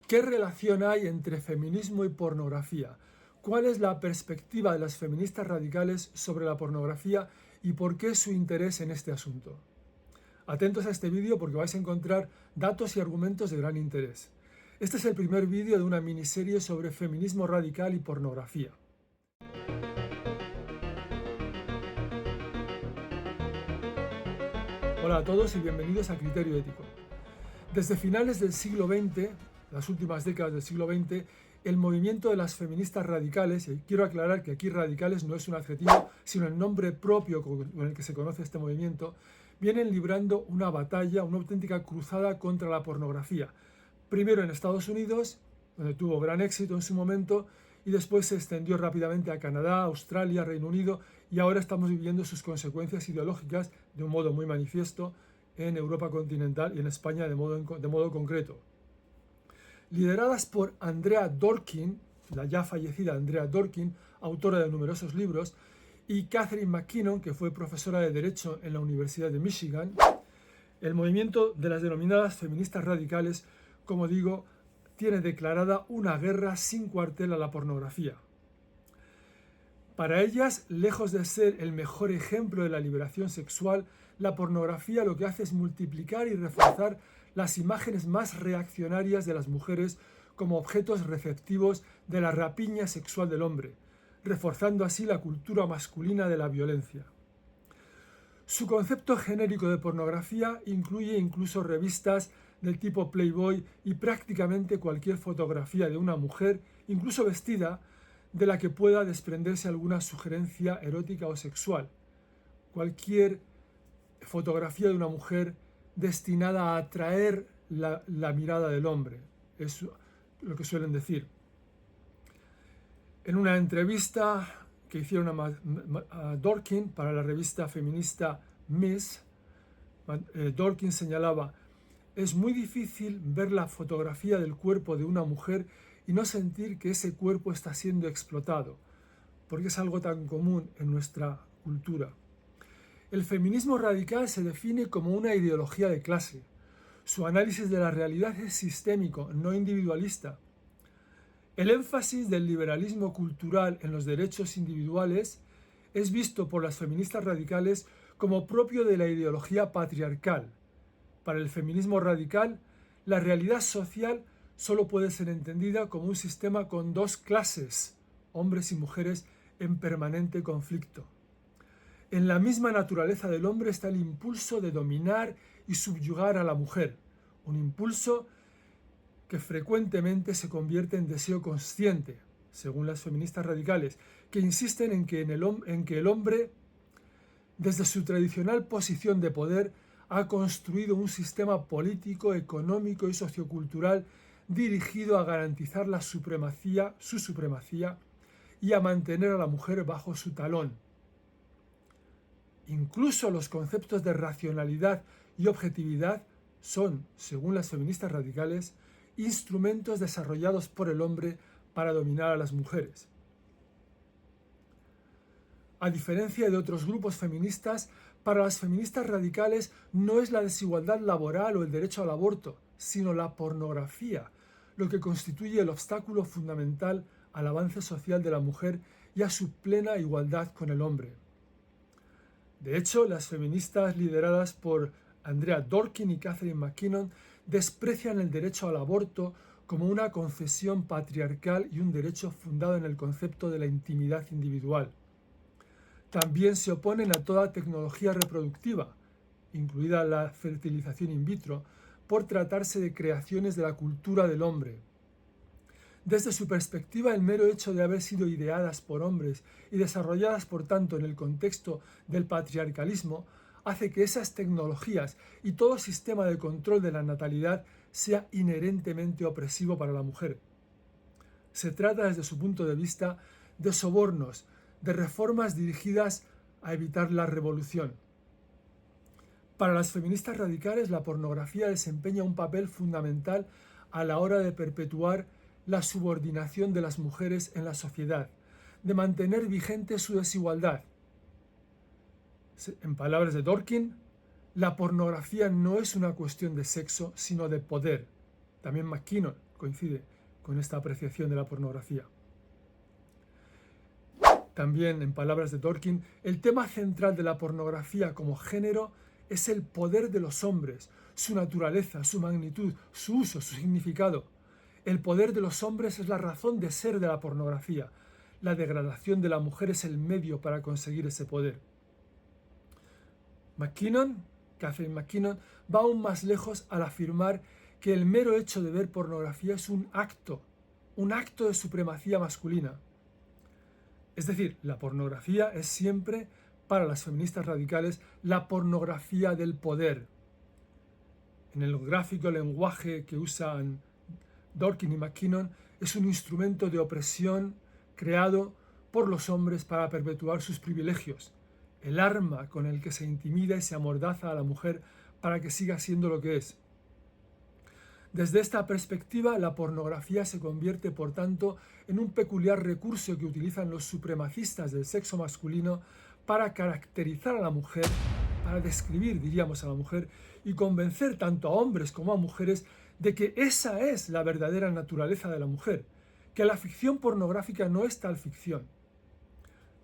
¿Qué relación hay entre feminismo y pornografía? ¿Cuál es la perspectiva de las feministas radicales sobre la pornografía y por qué su interés en este asunto? Atentos a este vídeo porque vais a encontrar datos y argumentos de gran interés. Este es el primer vídeo de una miniserie sobre feminismo radical y pornografía. Hola a todos y bienvenidos a Criterio Ético. Desde finales del siglo XX, las últimas décadas del siglo XX, el movimiento de las feministas radicales, y quiero aclarar que aquí radicales no es un adjetivo, sino el nombre propio con el que se conoce este movimiento, vienen librando una batalla, una auténtica cruzada contra la pornografía. Primero en Estados Unidos, donde tuvo gran éxito en su momento, y después se extendió rápidamente a Canadá, Australia, Reino Unido, y ahora estamos viviendo sus consecuencias ideológicas de un modo muy manifiesto en Europa continental y en España de modo concreto. Lideradas por Andrea Dworkin, la ya fallecida Andrea Dworkin, autora de numerosos libros, y Catherine McKinnon, que fue profesora de Derecho en la Universidad de Michigan, el movimiento de las denominadas feministas radicales, como digo, tiene declarada una guerra sin cuartel a la pornografía. Para ellas, lejos de ser el mejor ejemplo de la liberación sexual, la pornografía lo que hace es multiplicar y reforzar las imágenes más reaccionarias de las mujeres como objetos receptivos de la rapiña sexual del hombre, reforzando así la cultura masculina de la violencia. Su concepto genérico de pornografía incluye incluso revistas del tipo Playboy y prácticamente cualquier fotografía de una mujer, incluso vestida, de la que pueda desprenderse alguna sugerencia erótica o sexual. Cualquier fotografía de una mujer destinada a atraer la mirada del hombre, es lo que suelen decir. En una entrevista que hicieron a Dworkin para la revista feminista Ms, Dworkin señalaba: es muy difícil ver la fotografía del cuerpo de una mujer y no sentir que ese cuerpo está siendo explotado, porque es algo tan común en nuestra cultura. El feminismo radical se define como una ideología de clase. Su análisis de la realidad es sistémico, no individualista. El énfasis del liberalismo cultural en los derechos individuales es visto por las feministas radicales como propio de la ideología patriarcal. Para el feminismo radical, la realidad social solo puede ser entendida como un sistema con dos clases, hombres y mujeres, en permanente conflicto. En la misma naturaleza del hombre está el impulso de dominar y subyugar a la mujer, un impulso que frecuentemente se convierte en deseo consciente, según las feministas radicales, que insisten en que el hombre, desde su tradicional posición de poder, ha construido un sistema político, económico y sociocultural dirigido a garantizar su supremacía y a mantener a la mujer bajo su talón. Incluso los conceptos de racionalidad y objetividad son, según las feministas radicales, instrumentos desarrollados por el hombre para dominar a las mujeres. A diferencia de otros grupos feministas, para las feministas radicales no es la desigualdad laboral o el derecho al aborto, sino la pornografía, lo que constituye el obstáculo fundamental al avance social de la mujer y a su plena igualdad con el hombre. De hecho, las feministas lideradas por Andrea Dworkin y Catherine McKinnon desprecian el derecho al aborto como una concesión patriarcal y un derecho fundado en el concepto de la intimidad individual. También se oponen a toda tecnología reproductiva, incluida la fertilización in vitro, por tratarse de creaciones de la cultura del hombre. Desde su perspectiva, el mero hecho de haber sido ideadas por hombres y desarrolladas, por tanto, en el contexto del patriarcalismo, hace que esas tecnologías y todo sistema de control de la natalidad sea inherentemente opresivo para la mujer. Se trata, desde su punto de vista, de sobornos, de reformas dirigidas a evitar la revolución. Para las feministas radicales, la pornografía desempeña un papel fundamental a la hora de perpetuar la subordinación de las mujeres en la sociedad, de mantener vigente su desigualdad. En palabras de Dworkin, la pornografía no es una cuestión de sexo, sino de poder. También McKinnon. coincide con esta apreciación de la pornografía. También, en palabras de Dworkin, el tema central de la pornografía como género es el poder de los hombres, su naturaleza, su magnitud, su uso, su significado. El poder de los hombres es la razón de ser de la pornografía. La degradación de la mujer es el medio para conseguir ese poder. Catherine MacKinnon, va aún más lejos al afirmar que el mero hecho de ver pornografía es un acto de supremacía masculina. Es decir, la pornografía es siempre, para las feministas radicales, la pornografía del poder. En el gráfico lenguaje que usan Dworkin y MacKinnon, es un instrumento de opresión creado por los hombres para perpetuar sus privilegios, el arma con el que se intimida y se amordaza a la mujer para que siga siendo lo que es. Desde esta perspectiva, la pornografía se convierte, por tanto, en un peculiar recurso que utilizan los supremacistas del sexo masculino para caracterizar a la mujer, para describir, diríamos, a la mujer y convencer tanto a hombres como a mujeres de que esa es la verdadera naturaleza de la mujer, que la ficción pornográfica no es tal ficción.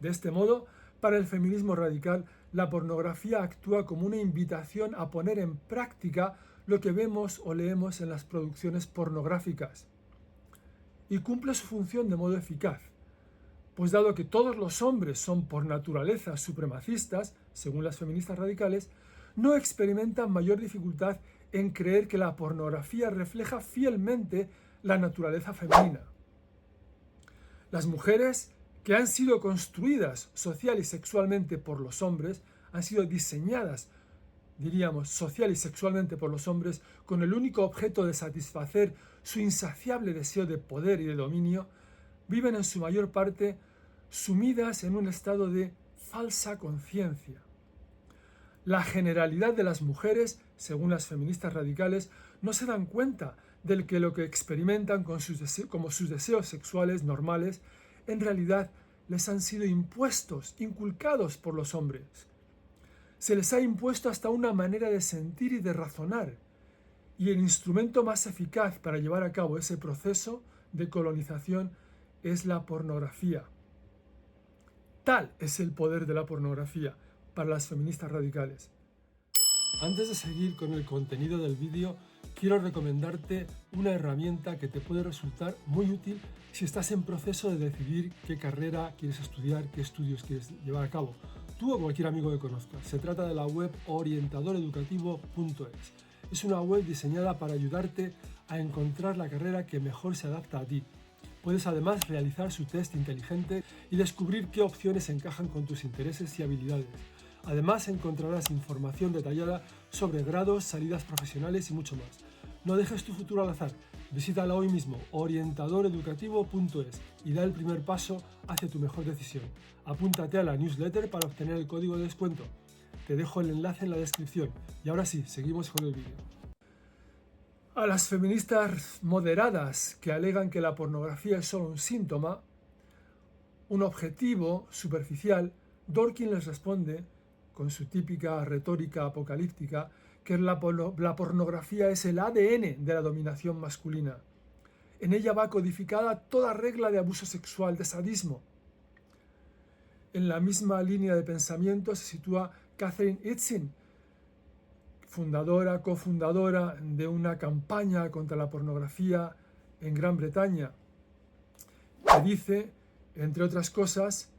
De este modo, para el feminismo radical, la pornografía actúa como una invitación a poner en práctica lo que vemos o leemos en las producciones pornográficas. Y cumple su función de modo eficaz, pues dado que todos los hombres son por naturaleza supremacistas, según las feministas radicales, no experimentan mayor dificultad en creer que la pornografía refleja fielmente la naturaleza femenina. Las mujeres que han sido construidas social y sexualmente por los hombres, han sido diseñadas, diríamos, social y sexualmente por los hombres, con el único objeto de satisfacer su insaciable deseo de poder y de dominio, viven en su mayor parte sumidas en un estado de falsa conciencia. La generalidad de las mujeres, según las feministas radicales, no se dan cuenta de que lo que experimentan como sus deseos sexuales normales, en realidad les han sido impuestos, inculcados por los hombres. Se les ha impuesto hasta una manera de sentir y de razonar, y el instrumento más eficaz para llevar a cabo ese proceso de colonización es la pornografía. Tal es el poder de la pornografía para las feministas radicales. Antes de seguir con el contenido del vídeo, quiero recomendarte una herramienta que te puede resultar muy útil si estás en proceso de decidir qué carrera quieres estudiar, qué estudios quieres llevar a cabo, tú o cualquier amigo que conozcas. Se trata de la web orientadoreducativo.es. Es una web diseñada para ayudarte a encontrar la carrera que mejor se adapta a ti. Puedes además realizar su test inteligente y descubrir qué opciones encajan con tus intereses y habilidades. Además encontrarás información detallada sobre grados, salidas profesionales y mucho más. No dejes tu futuro al azar. Visítala hoy mismo, orientadoreducativo.es, y da el primer paso hacia tu mejor decisión. Apúntate a la newsletter para obtener el código de descuento. Te dejo el enlace en la descripción. Y ahora sí, seguimos con el vídeo. A las feministas moderadas que alegan que la pornografía es solo un síntoma, un objetivo superficial, Dworkin les responde, con su típica retórica apocalíptica, que la pornografía es el ADN de la dominación masculina. En ella va codificada toda regla de abuso sexual, de sadismo. En la misma línea de pensamiento se sitúa Catherine Itzin, cofundadora de una campaña contra la pornografía en Gran Bretaña, que dice, entre otras cosas,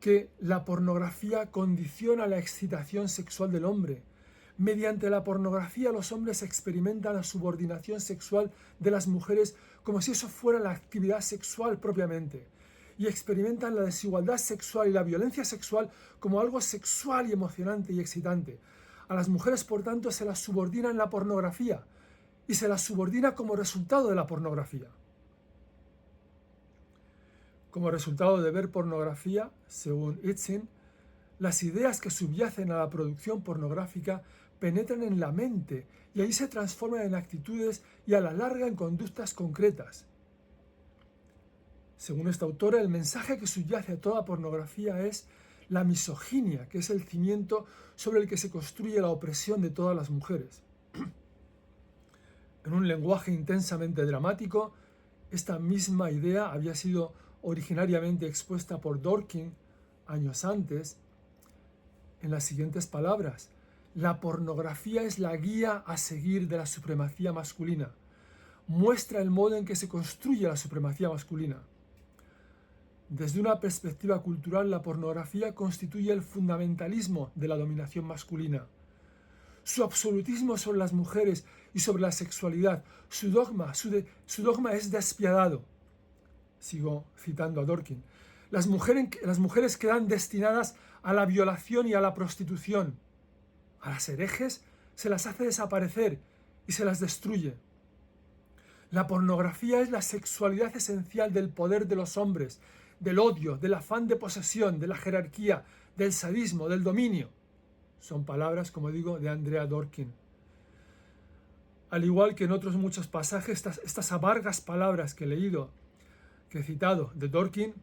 que la pornografía condiciona la excitación sexual del hombre. Mediante la pornografía los hombres experimentan la subordinación sexual de las mujeres como si eso fuera la actividad sexual propiamente, y experimentan la desigualdad sexual y la violencia sexual como algo sexual y emocionante y excitante. A las mujeres, por tanto, se las subordina en la pornografía, y se las subordina como resultado de la pornografía. Como resultado de ver pornografía, según Itzin, las ideas que subyacen a la producción pornográfica penetran en la mente y ahí se transforman en actitudes y a la larga en conductas concretas. Según esta autora, el mensaje que subyace a toda pornografía es la misoginia, que es el cimiento sobre el que se construye la opresión de todas las mujeres. En un lenguaje intensamente dramático, esta misma idea había sido originariamente expuesta por Dworkin años antes en las siguientes palabras: la pornografía es la guía a seguir de la supremacía masculina. Muestra el modo en que se construye la supremacía masculina. Desde una perspectiva cultural, la pornografía constituye el fundamentalismo de la dominación masculina. Su absolutismo sobre las mujeres y sobre la sexualidad, su dogma es despiadado. Sigo citando a Dworkin. Las mujeres quedan destinadas a la violación y a la prostitución. A las herejes se las hace desaparecer y se las destruye. La pornografía es la sexualidad esencial del poder de los hombres, del odio, del afán de posesión, de la jerarquía, del sadismo, del dominio. Son palabras, como digo, de Andrea Dworkin. Al igual que en otros muchos pasajes, estas amargas palabras que he leído, que he citado de Dworkin,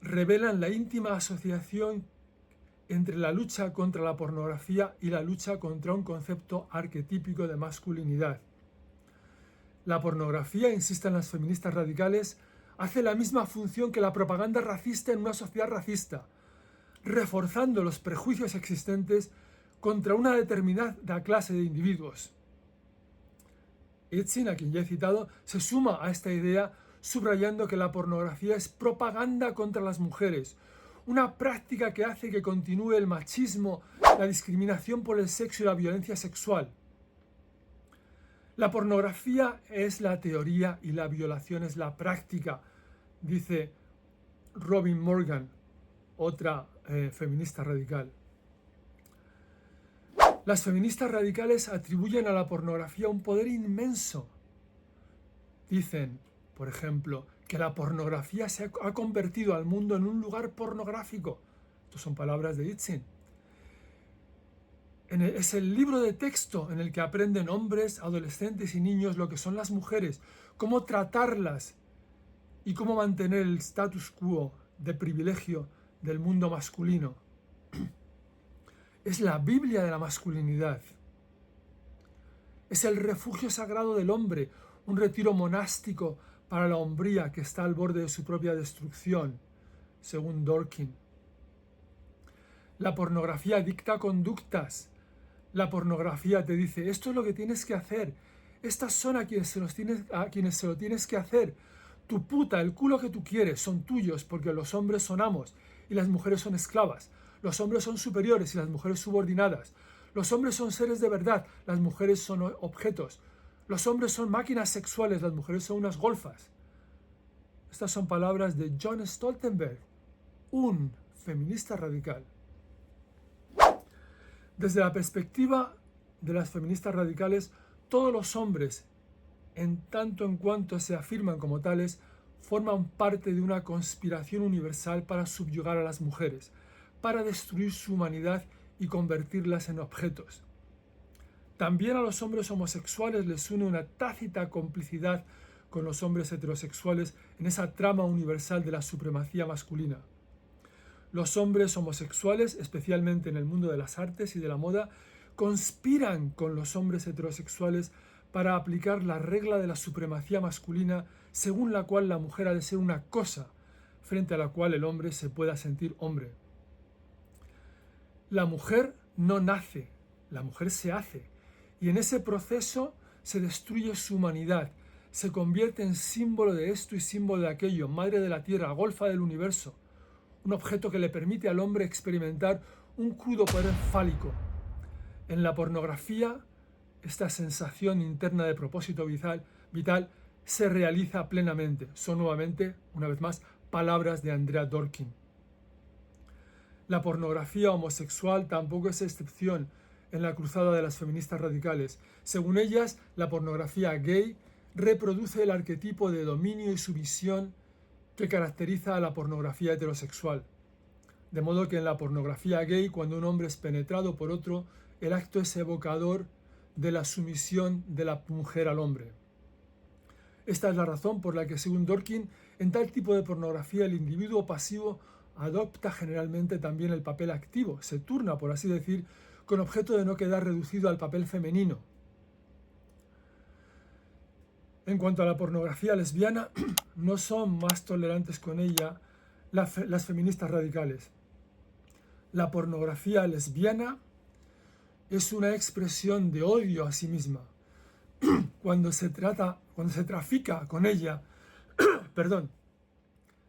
revelan la íntima asociación entre la lucha contra la pornografía y la lucha contra un concepto arquetípico de masculinidad. La pornografía, insisten las feministas radicales, hace la misma función que la propaganda racista en una sociedad racista, reforzando los prejuicios existentes contra una determinada clase de individuos. Itzin, a quien ya he citado, se suma a esta idea subrayando que la pornografía es propaganda contra las mujeres, una práctica que hace que continúe el machismo, la discriminación por el sexo y la violencia sexual. La pornografía es la teoría y la violación es la práctica, dice Robin Morgan, otra feminista radical. Las feministas radicales atribuyen a la pornografía un poder inmenso. Dicen, por ejemplo, que la pornografía se ha convertido al mundo en un lugar pornográfico. Estas son palabras de Itzin. Es el libro de texto en el que aprenden hombres, adolescentes y niños lo que son las mujeres, cómo tratarlas y cómo mantener el status quo de privilegio del mundo masculino. Es la Biblia de la masculinidad. Es el refugio sagrado del hombre, un retiro monástico para la hombría que está al borde de su propia destrucción, según Dworkin. La pornografía dicta conductas. La pornografía te dice, esto es lo que tienes que hacer. Estas son a quienes se lo tienes que hacer. Tu puta, el culo que tú quieres, son tuyos porque los hombres son amos y las mujeres son esclavas. Los hombres son superiores y las mujeres subordinadas. Los hombres son seres de verdad, las mujeres son objetos. Los hombres son máquinas sexuales, las mujeres son unas golfas. Estas son palabras de John Stoltenberg, un feminista radical. Desde la perspectiva de las feministas radicales, todos los hombres, en tanto en cuanto se afirman como tales, forman parte de una conspiración universal para subyugar a las mujeres, para destruir su humanidad y convertirlas en objetos. También a los hombres homosexuales les une una tácita complicidad con los hombres heterosexuales en esa trama universal de la supremacía masculina. Los hombres homosexuales, especialmente en el mundo de las artes y de la moda, conspiran con los hombres heterosexuales para aplicar la regla de la supremacía masculina según la cual la mujer ha de ser una cosa, frente a la cual el hombre se pueda sentir hombre. La mujer no nace, la mujer se hace, y en ese proceso se destruye su humanidad, se convierte en símbolo de esto y símbolo de aquello, madre de la tierra, golfa del universo, un objeto que le permite al hombre experimentar un crudo poder fálico. En la pornografía, esta sensación interna de propósito vital se realiza plenamente. Son nuevamente, una vez más, palabras de Andrea Dworkin. La pornografía homosexual tampoco es excepción en la cruzada de las feministas radicales. Según ellas, la pornografía gay reproduce el arquetipo de dominio y sumisión que caracteriza a la pornografía heterosexual. De modo que en la pornografía gay, cuando un hombre es penetrado por otro, el acto es evocador de la sumisión de la mujer al hombre. Esta es la razón por la que, según Dworkin, en tal tipo de pornografía el individuo pasivo adopta generalmente también el papel activo, se turna, por así decir, con objeto de no quedar reducido al papel femenino. En cuanto a la pornografía lesbiana, no son más tolerantes con ella las feministas radicales. La pornografía lesbiana es una expresión de odio a sí misma. Cuando se trafica con ella,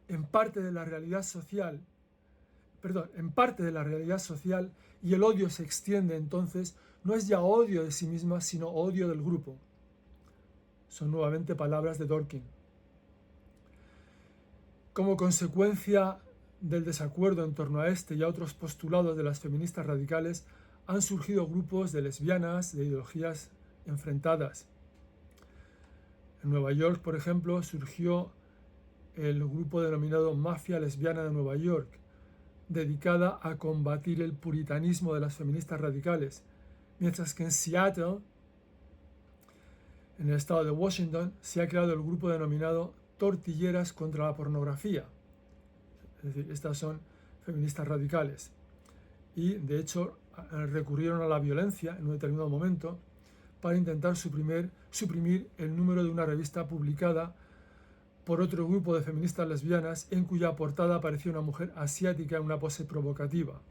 en parte de la realidad social, y el odio se extiende, entonces no es ya odio de sí misma, sino odio del grupo. Son nuevamente palabras de Dworkin. Como consecuencia del desacuerdo en torno a este y a otros postulados de las feministas radicales, han surgido grupos de lesbianas de ideologías enfrentadas. En Nueva York, por ejemplo, surgió el grupo denominado Mafia Lesbiana de Nueva York, dedicada a combatir el puritanismo de las feministas radicales, mientras que en Seattle, en el estado de Washington, se ha creado el grupo denominado Tortilleras contra la Pornografía. Es decir, estas son feministas radicales. Y, de hecho, recurrieron a la violencia en un determinado momento para intentar suprimir el número de una revista publicada por otro grupo de feministas lesbianas en cuya portada aparecía una mujer asiática en una pose provocativa.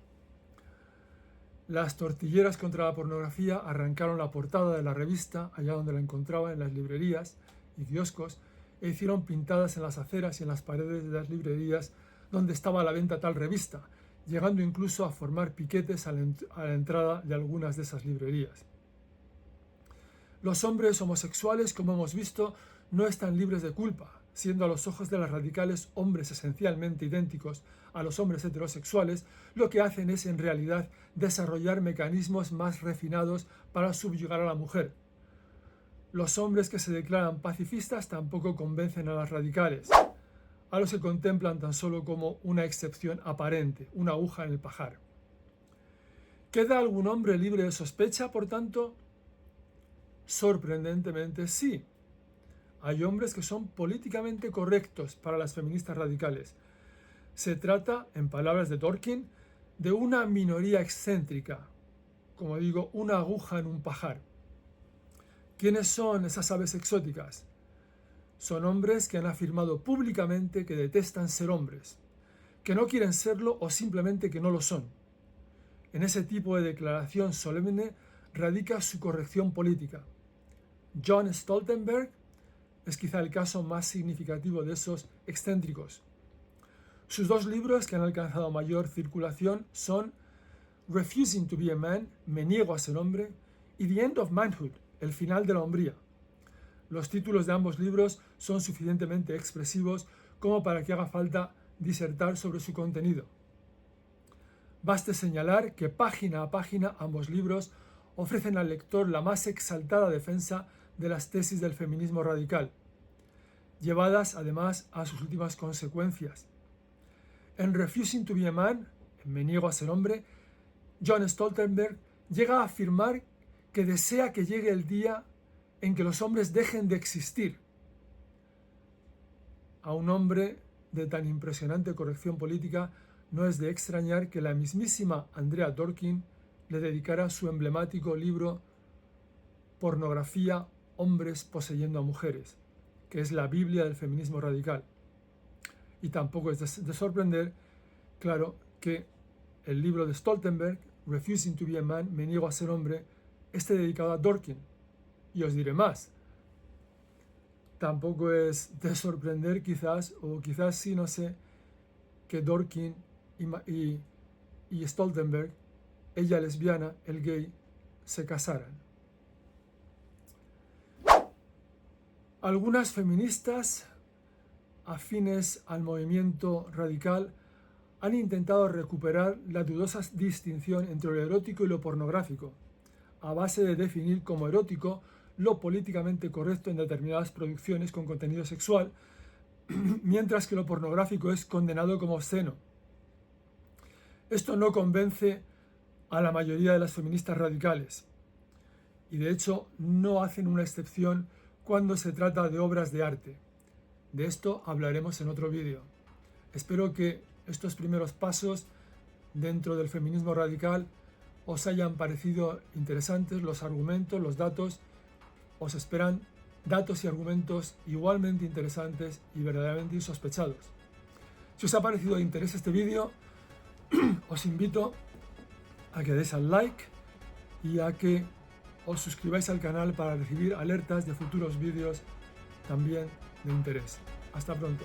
Las Tortilleras contra la Pornografía arrancaron la portada de la revista allá donde la encontraban, en las librerías y kioscos, e hicieron pintadas en las aceras y en las paredes de las librerías donde estaba a la venta tal revista, llegando incluso a formar piquetes a la entrada de algunas de esas librerías. Los hombres homosexuales, como hemos visto, no están libres de culpa, siendo a los ojos de las radicales hombres esencialmente idénticos a los hombres heterosexuales. Lo que hacen es en realidad desarrollar mecanismos más refinados para subyugar a la mujer. Los hombres que se declaran pacifistas tampoco convencen a las radicales, a los que contemplan tan solo como una excepción aparente, una aguja en el pajar. ¿Queda algún hombre libre de sospecha, por tanto? Sorprendentemente sí. Hay hombres que son políticamente correctos para las feministas radicales. Se trata, en palabras de Dworkin, de una minoría excéntrica, como digo, una aguja en un pajar. ¿Quiénes son esas aves exóticas? Son hombres que han afirmado públicamente que detestan ser hombres, que no quieren serlo o simplemente que no lo son. En ese tipo de declaración solemne radica su corrección política. John Stoltenberg es quizá el caso más significativo de esos excéntricos. Sus dos libros que han alcanzado mayor circulación son Refusing to be a Man, Me niego a ser hombre, y The End of Manhood, El final de la hombría. Los títulos de ambos libros son suficientemente expresivos como para que haga falta disertar sobre su contenido. Baste señalar que página a página ambos libros ofrecen al lector la más exaltada defensa de las tesis del feminismo radical, llevadas además a sus últimas consecuencias. En Refusing to be a Man, Me niego a ser hombre, John Stoltenberg llega a afirmar que desea que llegue el día en que los hombres dejen de existir. A un hombre de tan impresionante corrección política no es de extrañar que la mismísima Andrea Dworkin le dedicara su emblemático libro Pornografía, hombres poseyendo a mujeres, que es la Biblia del feminismo radical. Y tampoco es de sorprender, claro, que el libro de Stoltenberg, Refusing to be a Man, Me niego a ser hombre, esté dedicado a Dworkin. Y os diré más. Tampoco es de sorprender quizás, o quizás sí, no sé, que Dworkin y Stoltenberg, ella lesbiana, el gay, se casaran. Algunas feministas afines al movimiento radical han intentado recuperar la dudosa distinción entre lo erótico y lo pornográfico, a base de definir como erótico lo políticamente correcto en determinadas producciones con contenido sexual, mientras que lo pornográfico es condenado como obsceno. Esto no convence a la mayoría de las feministas radicales, y de hecho no hacen una excepción cuando se trata de obras de arte. De esto hablaremos en otro vídeo. Espero que estos primeros pasos dentro del feminismo radical os hayan parecido interesantes, los argumentos, los datos. Os esperan datos y argumentos igualmente interesantes y verdaderamente insospechados. Si os ha parecido de interés este vídeo, os invito a que deis al like y a que os suscribáis al canal para recibir alertas de futuros vídeos también de interés. Hasta pronto.